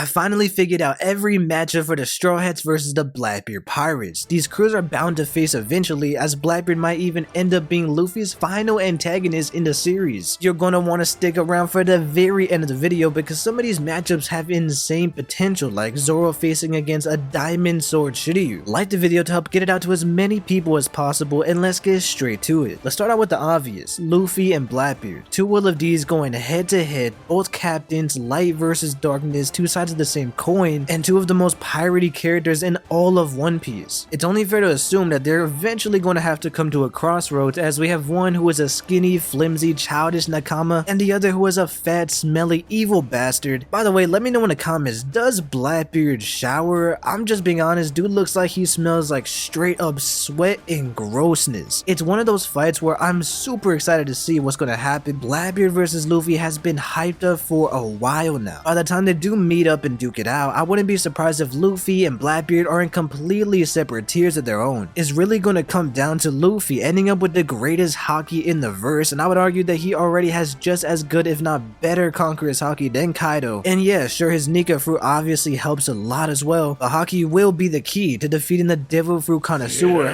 I finally figured out every matchup for the Straw Hats versus the Blackbeard Pirates. These crews are bound to face eventually, as Blackbeard might even end up being Luffy's final antagonist in the series. You're gonna want to stick around for the very end of the video because some of these matchups have insane potential, like Zoro facing against a Diamond Sword Shiryu. Like the video to help get it out to as many people as possible, and let's get straight to it. Let's start out with the obvious, Luffy and Blackbeard. Two of these going head to head, both captains, light versus darkness, two sides of the same coin, and two of the most piratey characters in all of One Piece. It's only fair to assume that they're eventually going to have to come to a crossroads, as we have one who is a skinny, flimsy, childish Nakama, and the other who is a fat, smelly, evil bastard. By the way, let me know in the comments, does Blackbeard shower? I'm just being honest, dude looks like he smells like straight up sweat and grossness. It's one of those fights where I'm super excited to see what's going to happen. Blackbeard versus Luffy has been hyped up for a while now. By the time they do meet up and duke it out, I wouldn't be surprised if Luffy and Blackbeard are in completely separate tiers of their own. It's really going to come down to Luffy ending up with the greatest haki in the verse, and I would argue that he already has just as good if not better conqueror's haki than Kaido. And yeah, sure, his Nika fruit obviously helps a lot as well, but haki will be the key to defeating the devil fruit connoisseur.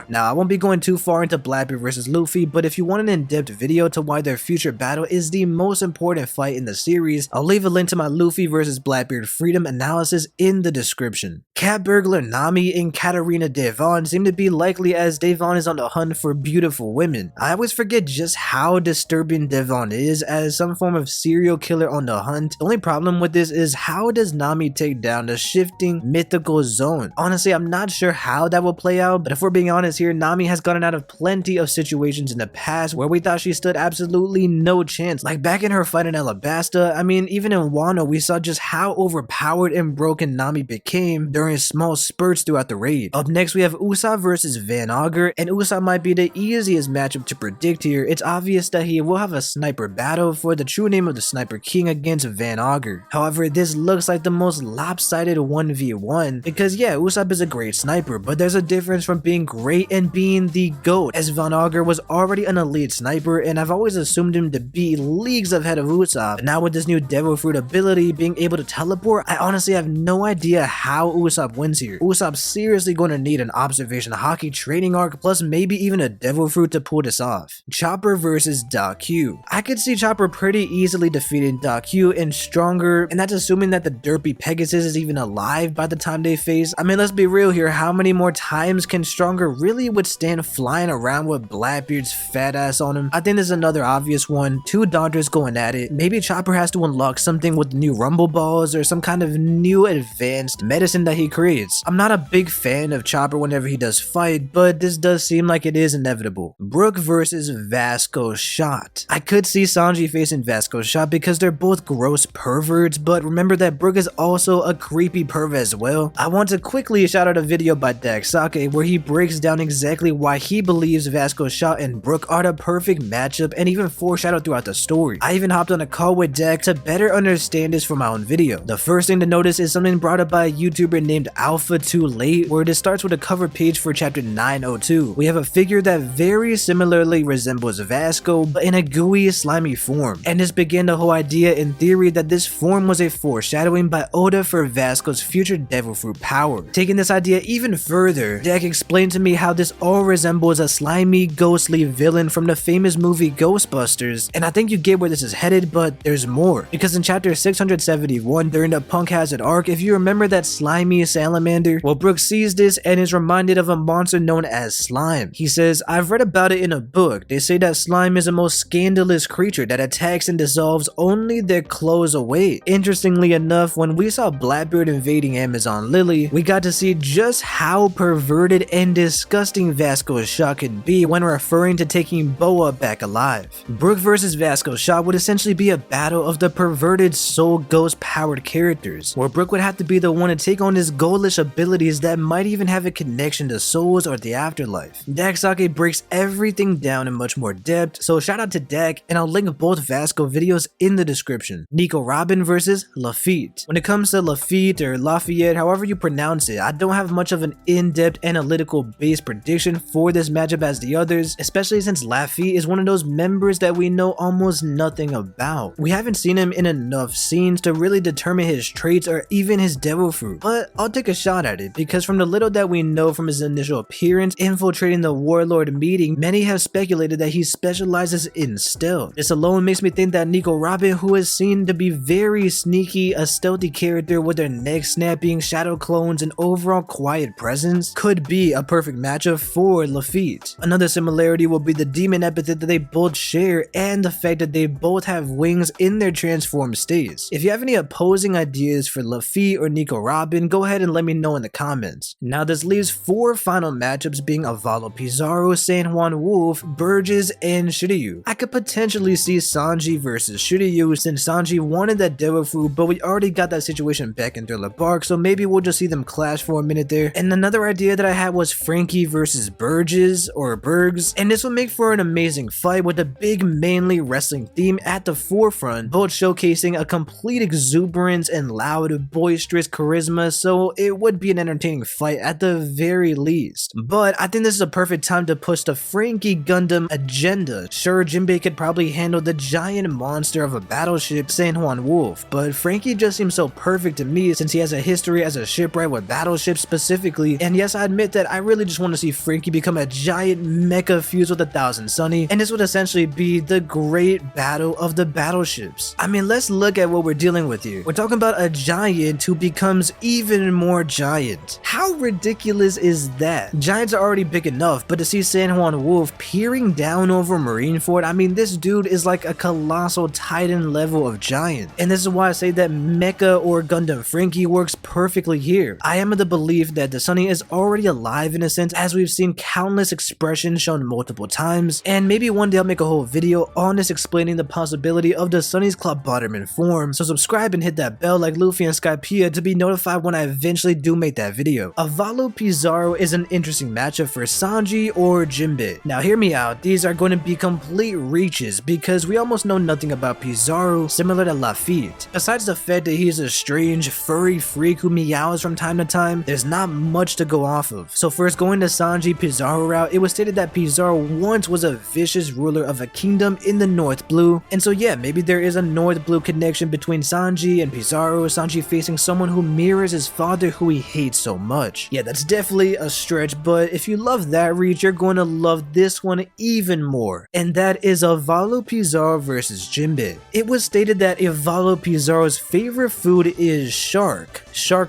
Now, I won't be going too far into Blackbeard versus Luffy, but if you want an in-depth video to why their future battle is the most important fight in the series, I'll leave a link to my Luffy versus Blackbeard freedom analysis in the description. Cat burglar Nami and Katarina Devon seem to be likely, as Devon is on the hunt for beautiful women. I always forget just how disturbing Devon is as some form of serial killer on the hunt. The only problem with this is, how does Nami take down the shifting mythical Zoan? Honestly, I'm not sure how that will play out, but if we're being honest here, Nami has gotten out of plenty of situations in the past where we thought she stood absolutely no chance. Like back in her fight in Alabasta, I mean, even in Wano, we saw just how overpowered and broken Nami became during small spurts throughout the raid. Up next, we have Usopp versus Van Auger, and Usopp might be the easiest matchup to predict here. It's obvious that he will have a sniper battle for the true name of the Sniper King against Van Auger. However, this looks like the most lopsided 1v1 because yeah, Usopp is a great sniper, but there's a difference from being great and being the GOAT, as Van Auger was already an elite sniper, and I've always assumed him to be leagues ahead of Usopp. But now with this new Devil Fruit ability, being able to teleport, I honestly have no idea how Usopp wins here. Usopp's seriously going to need an observation haki training arc, plus maybe even a Devil Fruit to pull this off. Chopper versus Q. I could see Chopper pretty easily defeating Q and stronger, and that's assuming that the derpy Pegasus is even alive by the time they face. I mean, let's be real here, how many more times can Stronger really withstand flying around with Blackbeard's fat ass on him? I think there's another obvious one, two Dodgers going at it. Maybe Chopper has to unlock something with new rumble balls or some kind of new advanced medicine that he creates. I'm not a big fan of Chopper whenever he does fight, but this does seem like it is inevitable. Brook versus Vasco Shot. I could see Sanji facing Vasco Shot because they're both gross perverts, but remember that Brook is also a creepy perv as well. I want to quickly shout out a video by Sake where he breaks down exactly why he believes Vasco Shot and Brook are the perfect matchup, and even foreshadowed throughout the story. I even hopped on a call with Dak to better understand this for my own video. The first thing to notice is something brought up by a YouTuber named Alpha Too Late, where this starts with a cover page for chapter 902. We have a figure that very similarly resembles Vasco, but in a gooey, slimy form. And this began the whole idea in theory that this form was a foreshadowing by Oda for Vasco's future Devil Fruit power. Taking this idea even further, Dak explained to me how this all resembles a slimy, ghostly villain from the famous movie Ghostbusters, and I think you get where this is headed, but there's more. Because in chapter 671, during the Punk Hazard arc, if you remember that slimy salamander, well, Brook sees this and is reminded of a monster known as Slime. He says, "I've read about it in a book. They say that slime is a most scandalous creature that attacks and dissolves only their clothes away." Interestingly enough, when we saw Blackbeard invading Amazon Lily, we got to see just how perverted and disgusting Vasco Shot could be when referring to taking Boa back alive. Brook versus Vasco Shot would essentially be a battle of the perverted soul ghost powered characters, where Brook would have to be the one to take on his ghoulish abilities that might even have a connection to souls or the afterlife. Sake breaks everything down in much more depth, so shout out to Dak, and I'll link both Vasco videos in the description. Nico Robin versus Lafitte. When it comes to Lafitte or Lafayette, however you pronounce it, I don't have much of an in-depth analytical base per prediction for this matchup as the others, especially since Lafitte is one of those members that we know almost nothing about. We haven't seen him in enough scenes to really determine his traits or even his devil fruit, but I'll take a shot at it because from the little that we know from his initial appearance infiltrating the warlord meeting, many have speculated that he specializes in stealth. This alone makes me think that Nico Robin, who is seen to be very sneaky, a stealthy character with their neck snapping, shadow clones, and overall quiet presence, could be a perfect matchup for Lafitte. Another similarity will be the demon epithet that they both share and the fact that they both have wings in their transformed states. If you have any opposing ideas for Lafitte or Nico Robin, go ahead and let me know in the comments. Now this leaves 4 final matchups being Avalo Pizarro, San Juan Wolf, Burgess, and Shiryu. I could potentially see Sanji versus Shiryu since Sanji wanted that devil fruit, but we already got that situation back in Thriller Bark, so maybe we'll just see them clash for a minute there. And another idea that I had was Franky versus Burgess or Burgs, and this would make for an amazing fight with a big mainly wrestling theme at the forefront, both showcasing a complete exuberance and loud, boisterous charisma, so it would be an entertaining fight at the very least. But I think this is a perfect time to push the Franky Gundam agenda. Sure, Jinbei could probably handle the giant monster of a battleship, San Juan Wolf, but Franky just seems so perfect to me since he has a history as a shipwright with battleships specifically, and yes, I admit that I really just want to see Franky become a giant mecha fused with 1,000 Sunny, and this would essentially be the great battle of the battleships. I mean, let's look at what we're dealing with here. We're talking about a giant who becomes even more giant. How ridiculous is that? Giants are already big enough, but to see San Juan Wolf peering down over Marineford, I mean, this dude is like a colossal titan level of giant. And this is why I say that Mecha or Gundam Franky works perfectly here. I am of the belief that the Sunny is already alive in a sense, as we've seen countless expressions shown multiple times, and maybe one day I'll make a whole video on this explaining the possibility of the Sunny's Clobotoman form, so subscribe and hit that bell like Luffy and Skypiea to be notified when I eventually do make that video. Avalo Pizarro is an interesting matchup for Sanji or Jinbei. Now hear me out, these are going to be complete reaches because we almost know nothing about Pizarro, similar to Lafitte. Besides the fact that he's a strange furry freak who meows from time to time, there's not much to go off of. So first, going to Sanji Pizarro route, it was stated that Pizarro once was a vicious ruler of a kingdom in the North Blue, and so yeah, maybe there is a North Blue connection between Sanji and Pizarro, Sanji facing someone who mirrors his father who he hates so much. Yeah, that's definitely a stretch, but if you love that reach, you're going to love this one even more, and that is Avalo Pizarro versus Jinbei. It was stated that Avalo Pizarro's favorite food is shark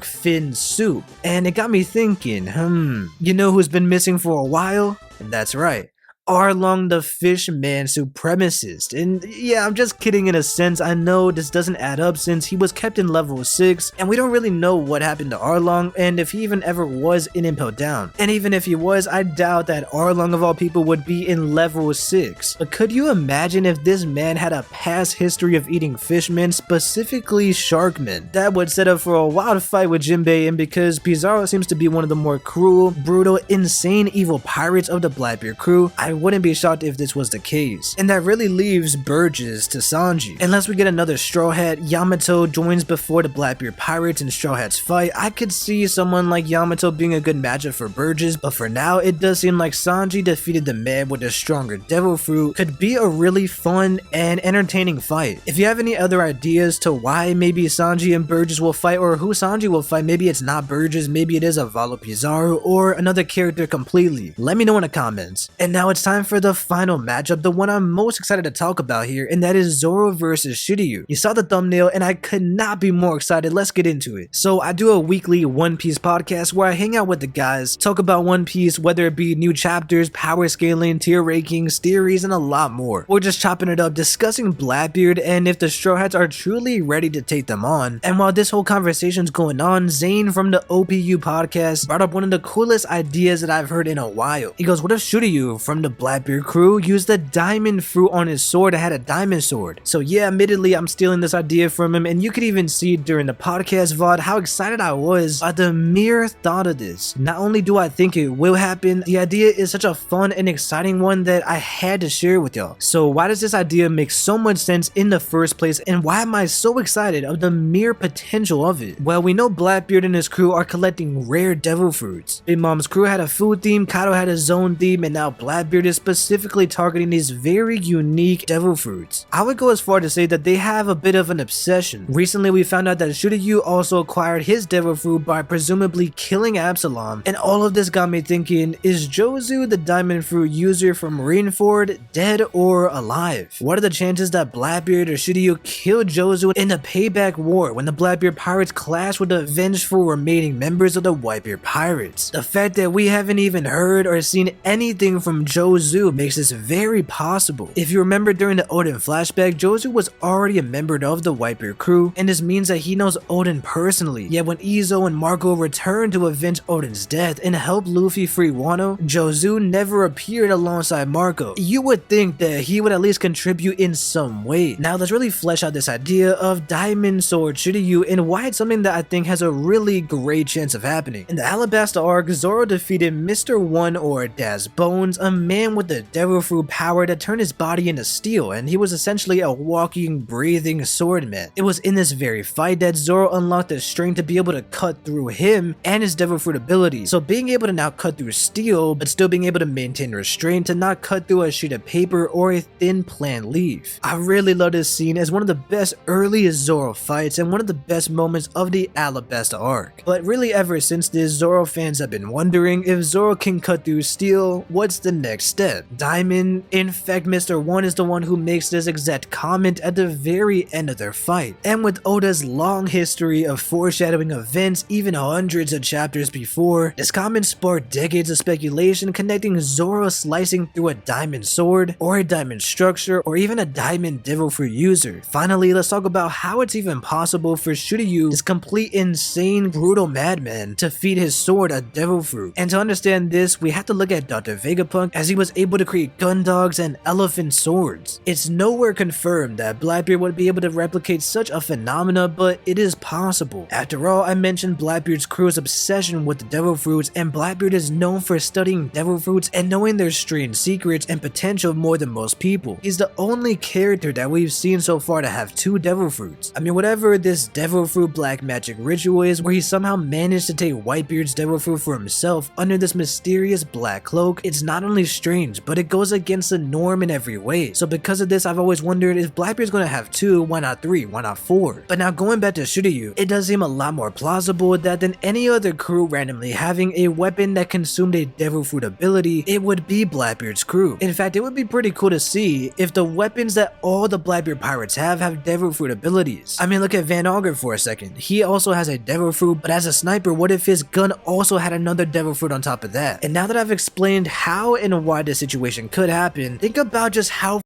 fin soup, and it got me thinking, you know who's been missing for a while? And that's right, Arlong the Fishman Supremacist. And yeah, I'm just kidding in a sense. I know this doesn't add up since he was kept in level 6 and we don't really know what happened to Arlong and if he even ever was in Impel Down. And even if he was, I doubt that Arlong of all people would be in level 6. But could you imagine if this man had a past history of eating fishmen, specifically sharkmen? That would set up for a wild fight with Jinbei, and because Pizarro seems to be one of the more cruel, brutal, insane, evil pirates of the Blackbeard crew, I wouldn't be shocked if this was the case. And that really leaves Burgess to Sanji. Unless we get another Straw Hat, Yamato joins before the Blackbeard pirates and Straw Hats fight, I could see someone like Yamato being a good matchup for Burgess, but for now it does seem like Sanji defeated the man with a stronger devil fruit could be a really fun and entertaining fight. If you have any other ideas to why maybe Sanji and Burgess will fight, or who Sanji will fight, maybe it's not Burgess, maybe it is Avalo Pizarro or another character completely, let me know in the comments. And now it's time for the final matchup, the one I'm most excited to talk about here, and that is Zoro versus Shiryu. You saw the thumbnail and I could not be more excited. Let's get into it. So I do a weekly One Piece podcast where I hang out with the guys, talk about One Piece, whether it be new chapters, power scaling, tier rankings, theories, and a lot more. We're just chopping it up, discussing Blackbeard and if the Straw Hats are truly ready to take them on. And while this whole conversation's going on, Zane from the OPU podcast brought up one of the coolest ideas that I've heard in a while. He goes, what if Shiryu from the Blackbeard crew used a diamond fruit on his sword that had a diamond sword. So yeah, admittedly I'm stealing this idea from him, and you could even see during the podcast VOD how excited I was by the mere thought of this. Not only do I think it will happen, the idea is such a fun and exciting one that I had to share with y'all. So why does this idea make so much sense in the first place, and why am I so excited of the mere potential of it? Well, we know Blackbeard and his crew are collecting rare devil fruits. Big Mom's crew had a food theme, Kaido had a Zoan theme, and now Blackbeard is specifically targeting these very unique devil fruits. I would go as far to say that they have a bit of an obsession. Recently we found out that Shiryu also acquired his devil fruit by presumably killing Absalom, and all of this got me thinking, is Jozu, the diamond fruit user from Marineford, dead or alive? What are the chances that Blackbeard or Shiryu killed Jozu in the payback war when the Blackbeard pirates clashed with the vengeful remaining members of the Whitebeard pirates? The fact that we haven't even heard or seen anything from Jozu makes this very possible. If you remember during the Odin flashback, Jozu was already a member of the Whitebeard crew, and this means that he knows Odin personally. Yet when Izo and Marco returned to avenge Odin's death and help Luffy free Wano, Jozu never appeared alongside Marco. You would think that he would at least contribute in some way. Now let's really flesh out this idea of Diamond Sword Shiryu and why it's something that I think has a really great chance of happening. In the Alabasta arc, Zoro defeated Mr. One or Das Bones, a man with the devil fruit power that turned his body into steel, and he was essentially a walking, breathing swordman. It was in this very fight that Zoro unlocked the strength to be able to cut through him and his devil fruit ability. So being able to now cut through steel, but still being able to maintain restraint to not cut through a sheet of paper or a thin plant leaf. I really love this scene as one of the best early Zoro fights and one of the best moments of the Alabasta arc. But really ever since this, Zoro fans have been wondering if Zoro can cut through steel, what's the next step? Diamond? In fact, Mr. One is the one who makes this exact comment at the very end of their fight. And with Oda's long history of foreshadowing events even hundreds of chapters before, this comment sparked decades of speculation connecting Zoro slicing through a diamond sword, or a diamond structure, or even a diamond devil fruit user. Finally, let's talk about how it's even possible for Shiryu, this complete insane brutal madman, to feed his sword a devil fruit. And to understand this, we have to look at Dr. Vegapunk, as he was able to create gun dogs and elephant swords. It's nowhere confirmed that Blackbeard would be able to replicate such a phenomena, but it is possible. After all, I mentioned Blackbeard's crew's obsession with the devil fruits, and Blackbeard is known for studying devil fruits and knowing their strange secrets and potential more than most people. He's the only character that we've seen so far to have 2 devil fruits. I mean, whatever this devil fruit black magic ritual is, where he somehow managed to take Whitebeard's devil fruit for himself under this mysterious black cloak, it's not only strange, but it goes against the norm in every way. So because of this, I've always wondered, if Blackbeard's gonna have 2, why not 3, why not 4? But now going back to Shiryu, it does seem a lot more plausible that than any other crew randomly having a weapon that consumed a devil fruit ability, it would be Blackbeard's crew. In fact, it would be pretty cool to see if the weapons that all the Blackbeard pirates have devil fruit abilities. I mean, look at Van Auger for a second. He also has a devil fruit, but as a sniper, what if his gun also had another devil fruit on top of that? And now that I've explained how and why this situation could happen, think about just how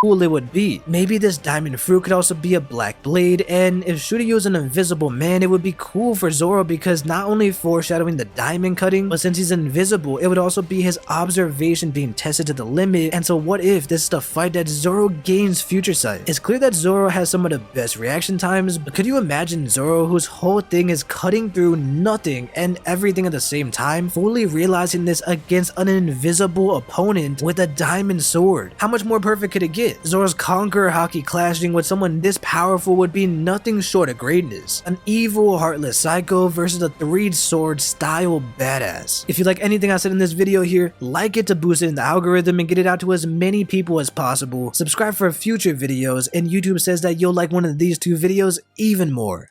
cool it would be. Maybe this diamond fruit could also be a black blade, and if Shiryu is an invisible man, it would be cool for Zoro because not only foreshadowing the diamond cutting, but since he's invisible, it would also be his observation being tested to the limit. And so what if this is the fight that Zoro gains future sight? It's clear that Zoro has some of the best reaction times, but could you imagine Zoro, whose whole thing is cutting through nothing and everything at the same time, fully realizing this against an invisible opponent with a diamond sword? How much more perfect could it get? Zoro's conqueror hockey clashing with someone this powerful would be nothing short of greatness. An evil, heartless psycho versus a 3-sword style badass. If you like anything I said in this video here, like it to boost it in the algorithm and get it out to as many people as possible. Subscribe for future videos, and YouTube says that you'll like one of these 2 videos even more.